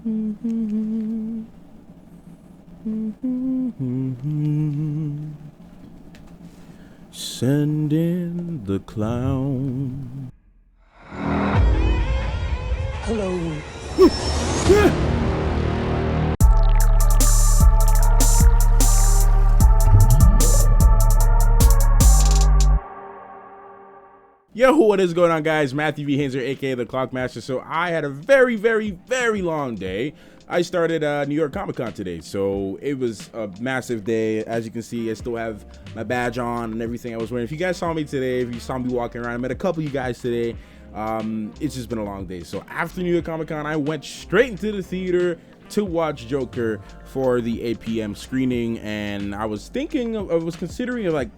Send in the clown. Hello. Yo, what is going on, guys? Matthew V. Haynes here, aka the Clockmaster. So I had a very long day. I started New York Comic Con today, so it was a massive day. As you can see, I still have my badge on and everything I was wearing. If you guys saw me today, if you saw me walking around, I met a couple of you guys today. It's just been a long day. So after New York Comic Con, I went straight into the theater to watch Joker for the 8 p.m. screening, and I was considering like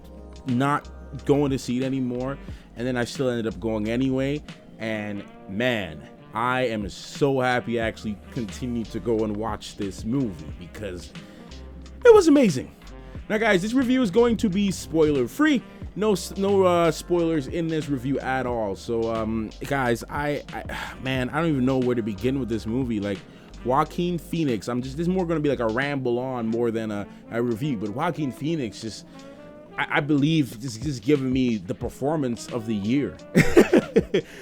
not going to see it anymore, and then I still ended up going anyway. And man, I am so happy I actually continued to go and watch this movie because it was amazing. Now guys, this review is going to be spoiler free. No spoilers in this review at all. So guys, I don't even know where to begin with this movie. Like, Joaquin Phoenix, this is more going to be like a ramble on more than a review, but Joaquin Phoenix just, I believe, just giving me the performance of the year.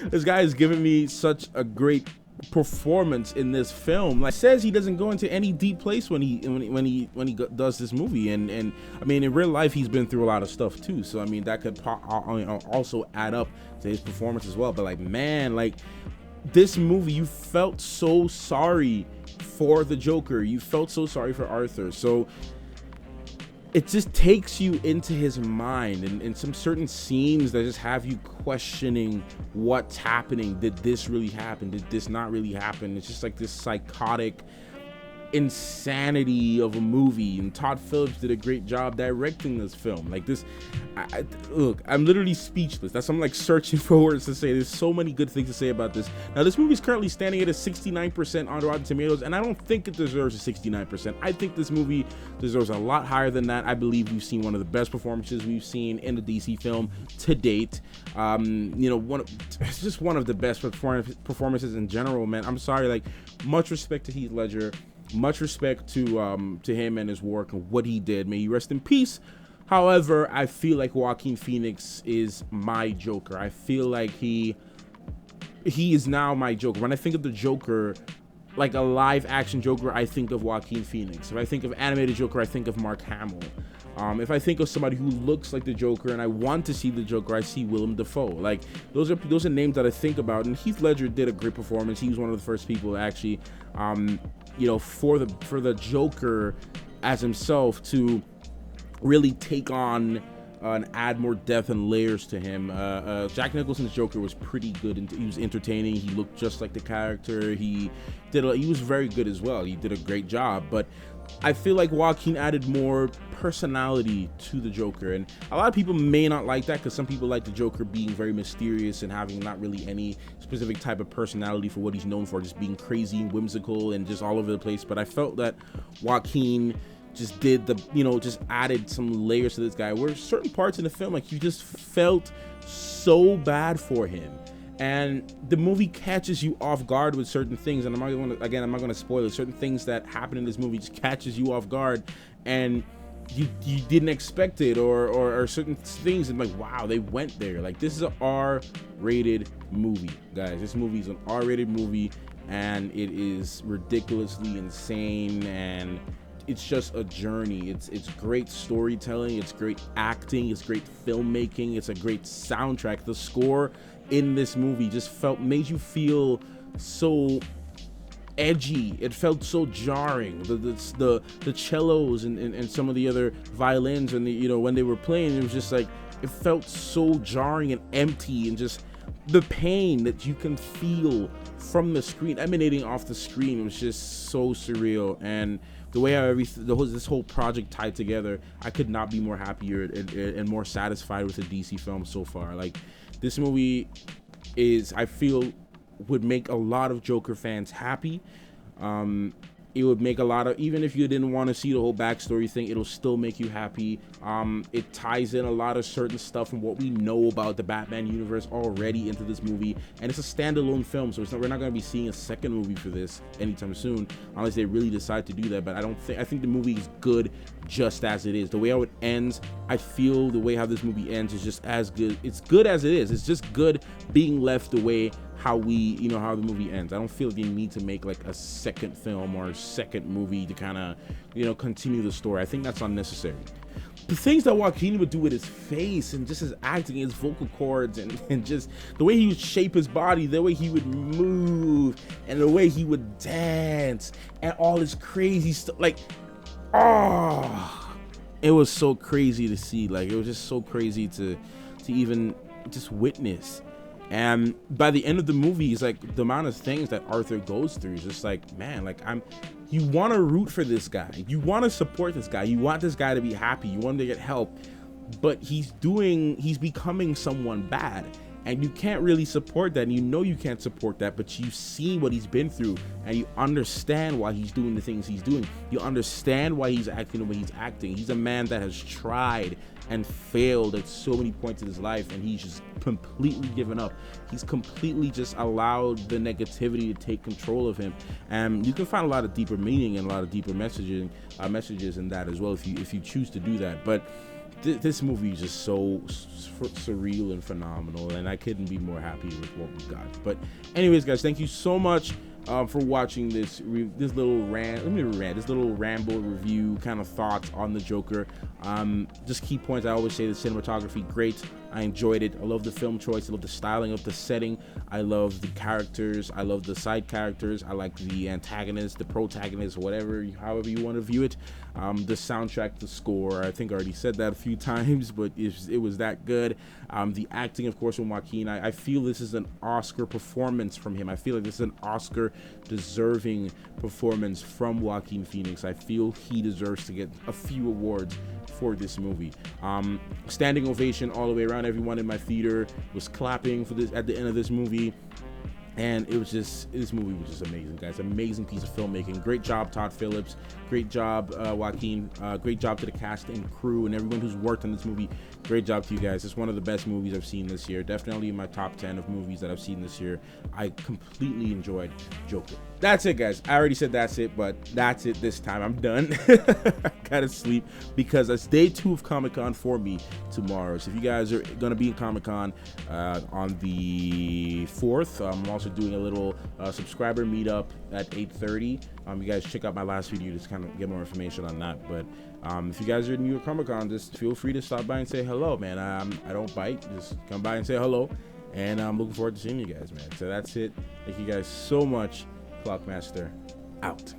This guy is giving me such a great performance in this film. Like, says he doesn't go into any deep place when he does this movie, and I mean, in real life he's been through a lot of stuff too, so I mean that could also add up to his performance as well. But like, man, like, this movie, you felt so sorry for the Joker, you felt so sorry for Arthur. So it just takes you into his mind, and some certain scenes that just have you questioning what's happening. Did this really happen? Did this not really happen? It's just like this psychotic insanity of a movie, and Todd Phillips did a great job directing this film. Like this, look, I'm literally speechless. That's, I'm like searching for words to say. There's so many good things to say about this. Now, this movie is currently standing at a 69% on Rotten Tomatoes, and I don't think it deserves a 69%. I think this movie deserves a lot higher than that. I believe we've seen one of the best performances we've seen in a DC film to date. You know, it's just one of the best performances in general, man. I'm sorry, like, much respect to Heath Ledger. Much respect to him and his work and what he did. May he rest in peace. However, I feel like Joaquin Phoenix is my Joker. I feel like he is now my Joker. When I think of the Joker, like a live action Joker, I think of Joaquin Phoenix. If I think of animated Joker, I think of Mark Hamill. If I think of somebody who looks like the Joker and I want to see the Joker, I see Willem Dafoe. Like, those are names that I think about. And Heath Ledger did a great performance. He was one of the first people to actually, you know, for the Joker as himself to really take on and add more depth and layers to him. Jack Nicholson's Joker was pretty good, and he was entertaining. He looked just like the character. He was very good as well. He did a great job. But I feel like Joaquin added more personality to the Joker, and a lot of people may not like that because some people like the Joker being very mysterious and having not really any specific type of personality for what he's known for, just being crazy and whimsical and just all over the place. But I felt that Joaquin just did just added some layers to this guy, where certain parts in the film, like, you just felt so bad for him. And the movie catches you off guard with certain things, and I'm not going to spoil it. Certain things that happen in this movie just catches you off guard, and you didn't expect it, or certain things, and like, wow, they went there. Like, this is an R-rated movie, guys. This movie is an R-rated movie, and it is ridiculously insane, and it's just a journey. It's great storytelling, it's great acting, it's great filmmaking, it's a great soundtrack. The score in this movie just made you feel so edgy. It felt so jarring. The cellos and some of the other violins, and when they were playing, it was just like, it felt so jarring and empty, and just the pain that you can feel from the screen, emanating off the screen, was just so surreal. And the way how this whole project tied together, I could not be more happier and more satisfied with the DC film so far. Like, this movie I feel would make a lot of Joker fans happy. It would make a lot of, even if you didn't want to see the whole backstory thing, it'll still make you happy. It ties in a lot of certain stuff from what we know about the Batman universe already into this movie, and it's a standalone film, so we're not going to be seeing a second movie for this anytime soon, unless they really decide to do that. But I think the movie is good just as it is. The way how it ends, I feel the way how this movie ends is just as good. It's good as it is. It's just good being left the way how how the movie ends. I don't feel they need to make like a second film or a second movie to kind of, continue the story. I think that's unnecessary. The things that Joaquin would do with his face and just his acting, his vocal cords, and just the way he would shape his body, the way he would move, and the way he would dance, and all this crazy stuff, like, it was so crazy to see. Like, it was just so crazy to even just witness. And by the end of the movie, it's like the amount of things that Arthur goes through is just like, man, like you want to root for this guy. You want to support this guy. You want this guy to be happy. You want him to get help, but he's becoming someone bad, and you can't really support that. And you can't support that, but you see what he's been through, and you understand why he's doing the things he's doing. You understand why he's acting the way he's acting. He's a man that has tried and failed at so many points in his life, and he's just completely given up. He's completely just allowed the negativity to take control of him, and you can find a lot of deeper meaning and a lot of deeper messages in that as well if you choose to do that. But this movie is just so surreal and phenomenal, and I couldn't be more happy with what we got. But anyways, guys, thank you so much for watching this little ramble review kind of thoughts on the Joker. Just key points. I always say the cinematography, great. I enjoyed it. I love the film choice. I love the styling of the setting. I love the characters. I love the side characters. I like the antagonist, the protagonist, however you want to view it. The soundtrack, the score, I think I already said that a few times, but it was that good. The acting, of course, from Joaquin. I feel this is an Oscar performance from him. I feel like this is an Oscar deserving performance from Joaquin Phoenix. I feel he deserves to get a few awards for this movie. Standing ovation all the way around. Everyone in my theater was clapping for this at the end of this movie. And this movie was just amazing, guys. Amazing piece of filmmaking. Great job, Todd Phillips. Great job, Joaquin. Great job to the cast and crew and everyone who's worked on this movie. Great job to you guys. It's one of the best movies I've seen this year. Definitely in my top 10 of movies that I've seen this year. I completely enjoyed Joker. That's it, guys. I already said that's it, but that's it this time. I'm done. I gotta sleep because it's day 2 of Comic-Con for me tomorrow. So if you guys are gonna be in Comic-Con on the 4th, I'm also doing a little subscriber meetup at 8:30. You guys check out my last video to kind of get more information on that. But if you guys are new at Comic-Con, just feel free to stop by and say hello, man. I don't bite. Just come by and say hello. And I'm looking forward to seeing you guys, man. So that's it. Thank you guys so much. Clockmaster out.